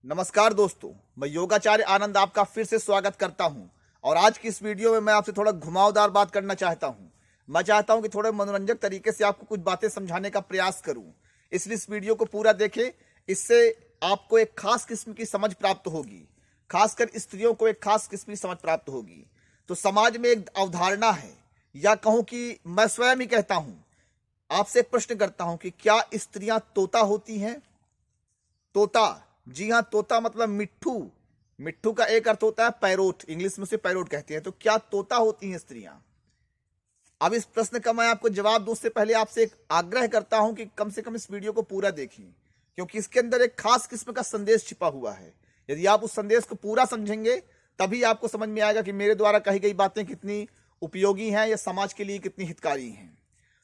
नमस्कार दोस्तों, मैं योगाचार्य आनंद आपका फिर से स्वागत करता हूं। और आज की इस वीडियो में मैं आपसे थोड़ा घुमावदार बात करना चाहता हूं। मैं चाहता हूं कि थोड़े मनोरंजक तरीके से आपको कुछ बातें समझाने का प्रयास करूं, इसलिए इस वीडियो को पूरा देखें। इससे आपको एक खास किस्म की समझ प्राप्त होगी, खासकर स्त्रियों को एक खास किस्म की समझ प्राप्त होगी। तो समाज में एक अवधारणा है, या कहूँ कि मैं स्वयं ही कहता हूँ, आपसे एक प्रश्न करता हूँ कि क्या स्त्रियां तोता होती हैं? तोता, जी हाँ, तोता मतलब मिट्ठू। मिट्ठू का एक अर्थ होता है पैरोट, इंग्लिश में उसे पैरोट कहते हैं। तो क्या तोता होती हैं स्त्रियां? अब इस प्रश्न का मैं आपको जवाब दूं उससे पहले आपसे एक आग्रह करता हूं कि कम से कम इस वीडियो को पूरा देखें, क्योंकि इसके अंदर एक खास किस्म का संदेश छिपा हुआ है। यदि आप उस संदेश को पूरा समझेंगे तभी आपको समझ में आएगा कि मेरे द्वारा कही गई बातें कितनी उपयोगी हैं या समाज के लिए कितनी हितकारी हैं।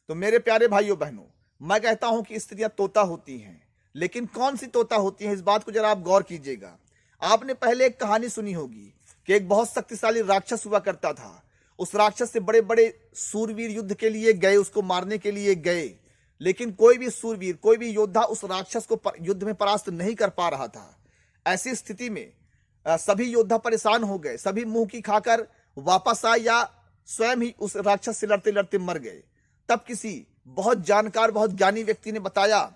तो मेरे प्यारे भाइयों बहनों, मैं कहता हूं कि स्त्रियां तोता होती हैं, लेकिन कौन सी तोता होती है, इस बात को जरा आप गौर कीजिएगा। आपने पहले एक कहानी सुनी होगी कि एक बहुत शक्तिशाली राक्षस हुआ करता था। उस राक्षस से बड़े बड़े सूरवीर युद्ध के लिए गए, उसको मारने के लिए गए, लेकिन कोई भी सूरवीर, कोई भी योद्धा उस राक्षस को युद्ध में परास्त नहीं कर पा रहा था। ऐसी स्थिति में सभी योद्धा परेशान हो गए, सभी मुंह की खाकर वापस आए या स्वयं ही उस राक्षस से लड़ते लड़ते मर गए। तब किसी बहुत जानकार, बहुत ज्ञानी व्यक्ति ने बताया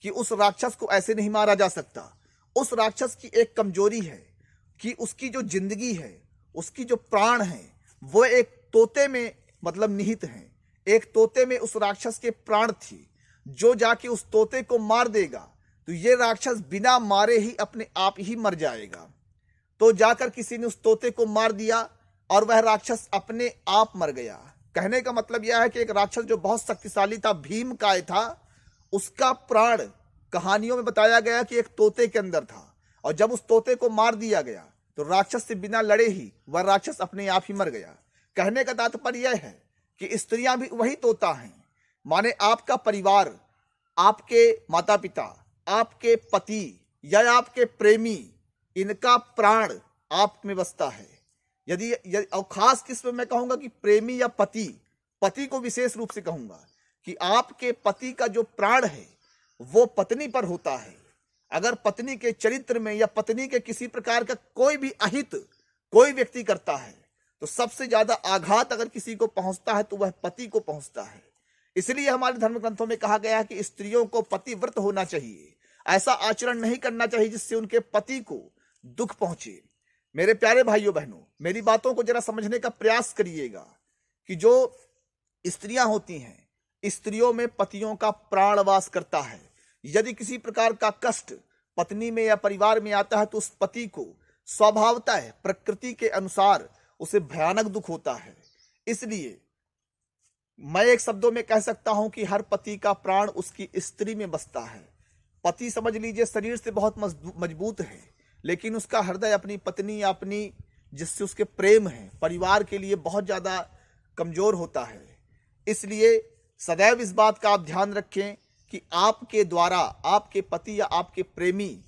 कि उस राक्षस को ऐसे नहीं मारा जा सकता। उस राक्षस की एक कमजोरी है कि उसकी जो जिंदगी है, उसकी जो प्राण है, वो एक तोते में मतलब निहित है। एक तोते में उस राक्षस के प्राण थी। जो जाके उस तोते को मार देगा तो ये राक्षस बिना मारे ही अपने आप ही मर जाएगा। तो जाकर किसी ने उस तोते को मार दिया और वह राक्षस अपने आप मर गया। कहने का मतलब यह है कि एक राक्षस जो बहुत शक्तिशाली था, भीमकाय था, उसका प्राण कहानियों में बताया गया कि एक तोते के अंदर था। और जब उस तोते को मार दिया गया तो राक्षस से बिना लड़े ही वह राक्षस अपने आप ही मर गया। कहने का तात्पर्य यह है कि स्त्रियां भी वही तोता हैं। माने आपका परिवार, आपके माता पिता, आपके पति या आपके प्रेमी, इनका प्राण आप में बसता है। यदि और खास किस्म में कहूंगा कि प्रेमी या पति को विशेष रूप से कहूंगा कि आपके पति का जो प्राण है वो पत्नी पर होता है। अगर पत्नी के चरित्र में या पत्नी के किसी प्रकार का कोई भी अहित कोई व्यक्ति करता है तो सबसे ज्यादा आघात अगर किसी को पहुंचता है तो वह पति को पहुंचता है। इसलिए हमारे धर्म ग्रंथों में कहा गया है कि स्त्रियों को पतिव्रत होना चाहिए। ऐसा आचरण नहीं करना चाहिए जिससे उनके पति को दुख पहुंचे। मेरे प्यारे भाइयों बहनों, मेरी बातों को जरा समझने का प्रयास करिएगा कि जो स्त्रियां होती हैं, स्त्रियों में पतियों का प्राण वास करता है। यदि किसी प्रकार का कष्ट पत्नी में या परिवार में आता है तो उस पति को स्वभावतः प्रकृति के अनुसार उसे भयानक दुख होता है। इसलिए मैं एक शब्दों में कह सकता हूं कि हर पति का प्राण उसकी स्त्री में बसता है। पति समझ लीजिए शरीर से बहुत मजबूत है, लेकिन उसका हृदय अपनी पत्नी या अपनी जिससे उसके प्रेम है, परिवार के लिए बहुत ज्यादा कमजोर होता है। इसलिए सदैव इस बात का आप ध्यान रखें कि आपके द्वारा आपके पति या आपके प्रेमी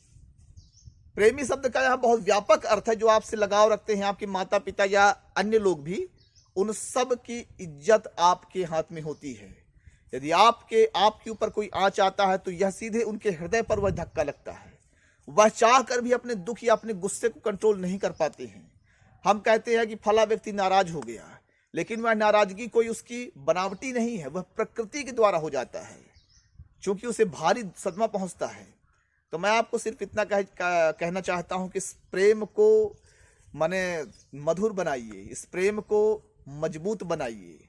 शब्द का यहाँ बहुत व्यापक अर्थ है, जो आपसे लगाव रखते हैं, आपके माता पिता या अन्य लोग भी, उन सब की इज्जत आपके हाथ में होती है। यदि आपके ऊपर कोई आंच आता है तो यह सीधे उनके हृदय पर वह धक्का लगता है। वह चाह कर भी अपने दुख या अपने गुस्से को कंट्रोल नहीं कर पाते हैं। हम कहते हैं कि फला व्यक्ति नाराज हो गया, लेकिन वह नाराजगी कोई उसकी बनावटी नहीं है, वह प्रकृति के द्वारा हो जाता है, क्योंकि उसे भारी सदमा पहुंचता है। तो मैं आपको सिर्फ इतना कहना चाहता हूं कि इस प्रेम को माने मधुर बनाइए, इस प्रेम को मजबूत बनाइए।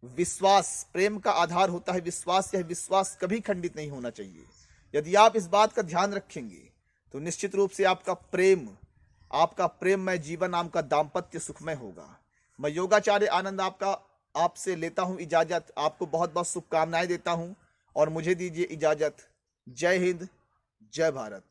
विश्वास, प्रेम का आधार होता है विश्वास। यह विश्वास कभी खंडित नहीं होना चाहिए। यदि आप इस बात का ध्यान रखेंगे तो निश्चित रूप से आपका प्रेममय जीवन, आपका दाम्पत्य सुखमय होगा। मैं योगाचार्य आनंद आपसे लेता हूं इजाजत। आपको बहुत बहुत शुभकामनाएं देता हूं और मुझे दीजिए इजाजत। जय हिंद, जय भारत।